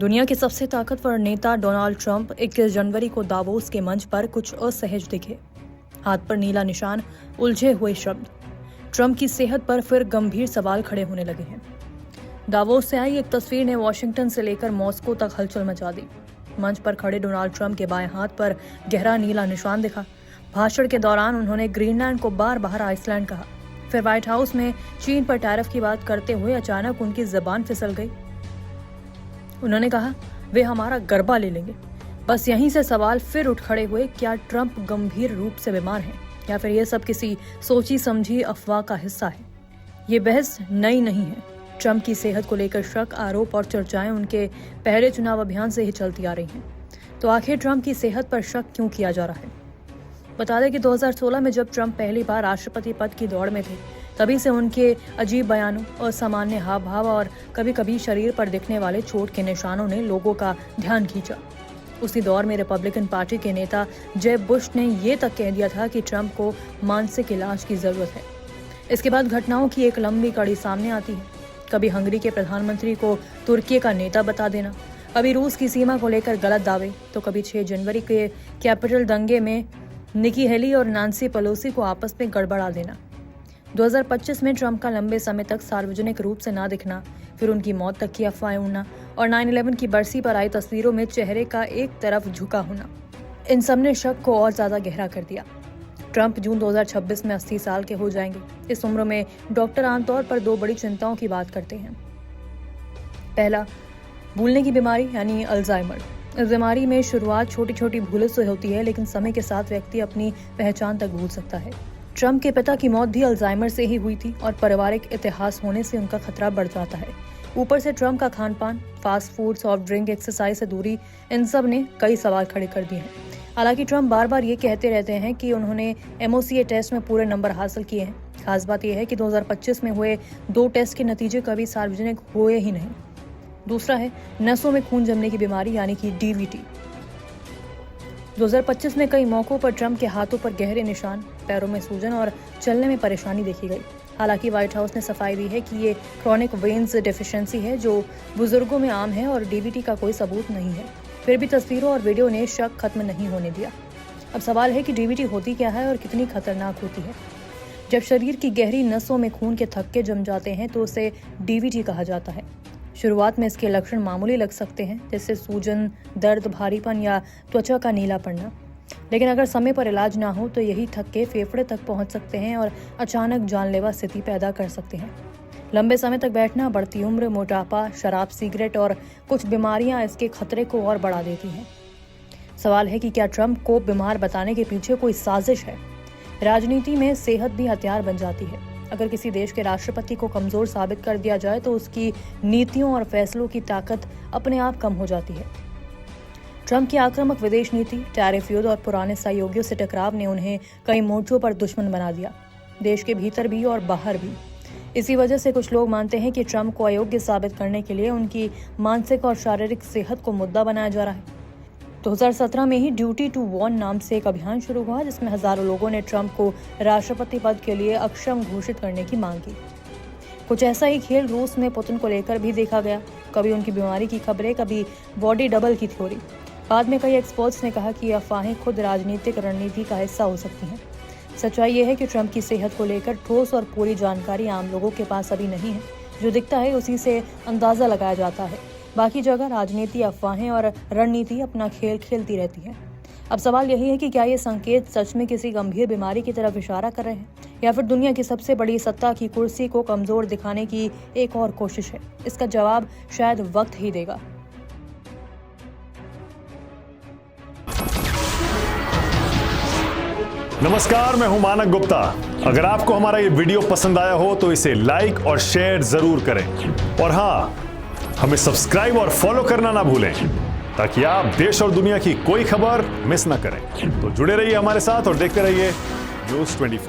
दुनिया के सबसे ताकतवर नेता डोनाल्ड ट्रंप 21 जनवरी को दावोस के मंच पर कुछ असहज दिखे। हाथ पर नीला निशान, उलझे हुए शब्द। ट्रंप की सेहत पर फिर गंभीर सवाल खड़े होने लगे हैं। दावोस से आई एक तस्वीर ने वॉशिंगटन से लेकर मॉस्को तक हलचल मचा दी। मंच पर खड़े डोनाल्ड ट्रंप के बाएं हाथ पर गहरा नीला निशान दिखा। भाषण के दौरान उन्होंने ग्रीनलैंड को बार बार आइसलैंड कहा। फिर व्हाइट हाउस में चीन पर टैरिफ की बात करते हुए अचानक उनकी जबान फिसल गई। उन्होंने कहा, वे हमारा गरबा ले लेंगे। बस यहीं से सवाल फिर उठ खड़े हुए, क्या ट्रंप गंभीर रूप से बीमार हैं या फिर ये सब किसी सोची समझी अफवाह का हिस्सा है। ये बहस नई नहीं है। ट्रंप की सेहत को लेकर शक, आरोप और चर्चाएं उनके पहले चुनाव अभियान से ही चलती आ रही हैं। तो आखिर ट्रंप की सेहत पर शक क्यों किया जा रहा है? बता दें कि 2016 में जब ट्रंप पहली बार राष्ट्रपति पद की दौड़ में थे, तभी से उनके अजीब बयानों, असामान्य हाव भाव और कभी कभी शरीर पर दिखने वाले चोट के निशानों ने लोगों का ध्यान खींचा। उसी दौर में रिपब्लिकन पार्टी के नेता जेब बुश ने ये तक कह दिया था कि ट्रंप को मानसिक इलाज की जरूरत है। इसके बाद घटनाओं की एक लंबी कड़ी सामने आती है। कभी हंगरी के प्रधानमंत्री को तुर्की का नेता बता देना, कभी रूस की सीमा को लेकर गलत दावे, तो कभी 6 जनवरी के कैपिटल दंगे में निकी हेली और नांसी पेलोसी को आपस में गड़बड़ा देना। 2025 में ट्रंप का लंबे समय तक सार्वजनिक रूप से ना दिखना, फिर उनकी मौत तक की अफवाहें उड़ना और 9/11 की बरसी पर आई तस्वीरों में चेहरे का एक तरफ झुका होना, इन सब ने शक को और ज्यादा गहरा कर दिया। ट्रंप जून 2026 में 80 साल के हो जाएंगे। इस उम्र में डॉक्टर आमतौर पर 2 बड़ी चिंताओं की बात करते हैं। पहला, भूलने की बीमारी यानी अल्जाइमर। इस बीमारी में शुरुआत छोटी छोटी भूलों से होती है, लेकिन समय के साथ व्यक्ति अपनी पहचान तक भूल सकता है। ट्रंप के पिता की मौत भी अल्जाइमर से ही हुई थी और पारिवारिक इतिहास होने से उनका खतरा बढ़ जाता है। ऊपर से ट्रंप का खान पान, fast food, soft drink, exercise से दूरी, इन सब ने कई सवाल खड़े कर दिए हैं। हालांकि ट्रंप बार बार ये कहते रहते हैं कि उन्होंने MOCA टेस्ट में पूरे नंबर हासिल किए हैं। खास बात यह है कि 2025 में हुए 2 टेस्ट के नतीजे कभी सार्वजनिक हुए ही नहीं। दूसरा है नसों में खून जमने की बीमारी यानी कि DVT। 2025 में कई मौकों पर ट्रंप के हाथों पर गहरे निशान, पैरों में सूजन और चलने में परेशानी देखी गई। हालांकि व्हाइट हाउस ने सफाई दी है कि ये क्रॉनिक वेन्स डेफिशिएंसी है जो बुजुर्गों में आम है और DVT का कोई सबूत नहीं है। फिर भी तस्वीरों और वीडियो ने शक खत्म नहीं होने दिया। अब सवाल है कि DVT होती क्या है और कितनी खतरनाक होती है। जब शरीर की गहरी नसों में खून के थक्के जम जाते हैं तो उसे DVT कहा जाता है। शुरुआत में इसके लक्षण मामूली लग सकते हैं, जैसे सूजन, दर्द, भारीपन या त्वचा का नीला पड़ना। लेकिन अगर समय पर इलाज ना हो तो यही थक्के फेफड़े तक पहुंच सकते हैं और अचानक जानलेवा स्थिति पैदा कर सकते हैं। लंबे समय तक बैठना, बढ़ती उम्र, मोटापा, शराब, सिगरेट और कुछ बीमारियां इसके खतरे को और बढ़ा देती हैं। सवाल है कि क्या ट्रंप को बीमार बताने के पीछे कोई साजिश है? राजनीति में सेहत भी हथियार बन जाती है। अगर किसी देश के राष्ट्रपति को कमजोर साबित कर दिया जाए तो उसकी नीतियों और फैसलों की ताकत अपने आप कम हो जाती है। ट्रंप की आक्रामक विदेश नीति, टैरिफ युद्ध और पुराने सहयोगियों से टकराव ने उन्हें कई मोर्चों पर दुश्मन बना दिया, देश के भीतर भी और बाहर भी। इसी वजह से कुछ लोग मानते हैं कि ट्रंप को अयोग्य साबित करने के लिए उनकी मानसिक और शारीरिक सेहत को मुद्दा बनाया जा रहा है। 2017 में ही ड्यूटी टू वॉर्न नाम से एक अभियान शुरू हुआ, जिसमें हजारों लोगों ने ट्रंप को राष्ट्रपति पद के लिए अक्षम घोषित करने की मांग की। कुछ ऐसा ही खेल रूस में पुतिन को लेकर भी देखा गया। कभी उनकी बीमारी की खबरें, कभी बॉडी डबल की थ्योरी। बाद में कई एक्सपर्ट्स ने कहा कि ये अफवाहें खुद राजनीतिक रणनीति का हिस्सा हो सकती हैं। सच्चाई ये है कि ट्रंप की सेहत को लेकर ठोस और पूरी जानकारी आम लोगों के पास अभी नहीं है। जो दिखता है उसी से अंदाजा लगाया जाता है। बाकी जगह राजनीति, अफवाहें और रणनीति अपना खेल खेलती रहती है। अब सवाल यही है कि क्या ये संकेत सच में किसी गंभीर बीमारी की तरफ इशारा कर रहे हैं या फिर दुनिया की सबसे बड़ी सत्ता की कुर्सी को कमजोर दिखाने की एक और कोशिश है? इसका जवाब शायद वक्त ही देगा। नमस्कार, मैं हूं मानक गुप्ता। अगर आपको हमारा ये वीडियो पसंद आया हो तो इसे लाइक और शेयर जरूर करें और हाँ, हमें सब्सक्राइब और फॉलो करना ना भूलें ताकि आप देश और दुनिया की कोई खबर मिस ना करें। तो जुड़े रहिए हमारे साथ और देखते रहिए News 24।